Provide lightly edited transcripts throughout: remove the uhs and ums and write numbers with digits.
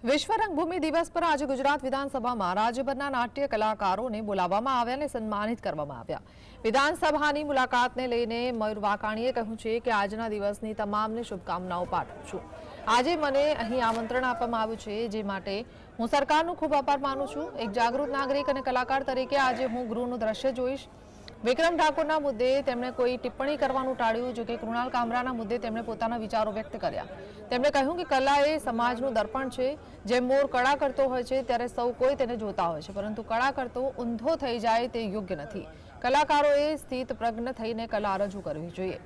વિશ્વ રંગભૂમિ દિવસ પર આજે ગુજરાત વિધાનસભામાં રાજ્યભરના નાટ્ય કલાકારોને બોલાવવામાં આવ્યા અને સન્માનિત કરવામાં આવ્યા। વિધાનસભાની મુલાકાતને લઈને મયુર વાકાણીએ કહ્યું છે કે આજના દિવસની તમામને શુભકામનાઓ પાઠવું છું। આજે મને અહીં આમંત્રણ આપવામાં આવ્યું છે, જે માટે હું સરકારનો ખૂબ આભાર માનું છું। એક જાગૃત નાગરિક અને કલાકાર તરીકે આજે હું ગૃહનું દ્રશ્ય જોઈશ। વિક્રમ ઠાકોરના મુદ્દે તેમણે કોઈ ટિપ્પણી કરવાનું ટાળ્યું, જો કે કૃણાલ કામરાના મુદ્દે તેમણે પોતાના વિચારો વ્યક્ત કર્યા। તેમણે કહ્યું કે કલા એ સમાજનું દર્પણ છે। જેમ મોર કળા કરતો હોય છે ત્યારે સૌ કોઈ તેને જોતા હોય છે, પરંતુ કળા કરતો ઊંધો થઈ જાય તે યોગ્ય નથી। કલાકારોએ સ્થિત પ્રજ્ઞ થઈને કલા રજૂ કરવી જોઈએ।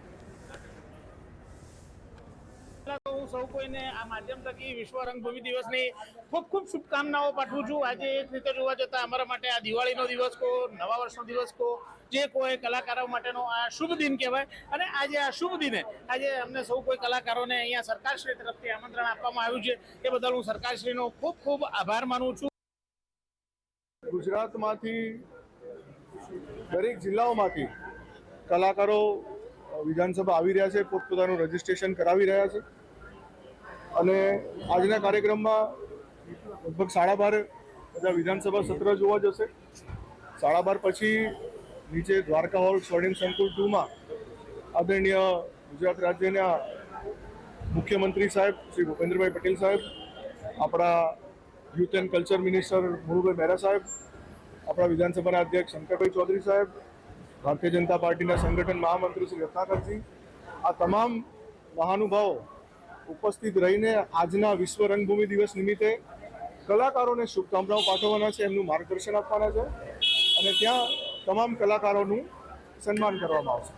હું સૌ કોઈને આ માધ્યમ થકી વિશ્વ રંગભૂમિ દિવસની ખૂબ ખૂબ શુભકામનાઓ પાઠવું છું। આજે એક રીતે જોવા જતાં અમારા માટે આ દિવાળીનો દિવસ કહો, નવા વર્ષનો દિવસ કહો, જે કોઈ કલાકારો માટેનો આ શુભ દિન કહેવાય। અને આજે આ શુભ દિને આજે અમને સૌ કોઈ કલાકારોને અહીંયા સરકારશ્રી તરફથી આમંત્રણ આપવામાં આવ્યું છે, એ બદલ હું સરકારશ્રીનો ખૂબ ખૂબ આભાર માનું છું। ગુજરાતમાંથી દરેક જિલ્લાઓમાંથી કલાકારો વિધાનસભા આવી રહ્યા છે, પોતપોતાનું રજીસ્ટ્રેશન કરાવી રહ્યા છે અને આજના કાર્યક્રમમાં લગભગ 12:30 બધા વિધાનસભા સત્ર જોવા જશે। 12:30 પછી નીચે દ્વારકા હોલ સ્વર્ણિમ સંકુલ 2માં આદરણીય ગુજરાત રાજ્યના મુખ્યમંત્રી સાહેબ શ્રી ભૂપેન્દ્રભાઈ પટેલ સાહેબ, આપણા youth and culture minister Mulubhai Mehra સાહેબ, આપણા વિધાનસભાના અધ્યક્ષ શંકરભાઈ ચૌધરી સાહેબ, ભારતીય જનતા પાર્ટીના સંગઠન મહામંત્રી શ્રી રત્નાકરજી, આ તમામ મહાનુભાવો ઉપસ્થિત રહીને આજના વિશ્વ રંગભૂમિ દિવસ નિમિત્તે કલાકારોને શુભકામનાઓ પાઠવવાના છે, એમનું માર્ગદર્શન આપવાના છે અને ત્યાં તમામ કલાકારોનું સન્માન કરવામાં આવશે।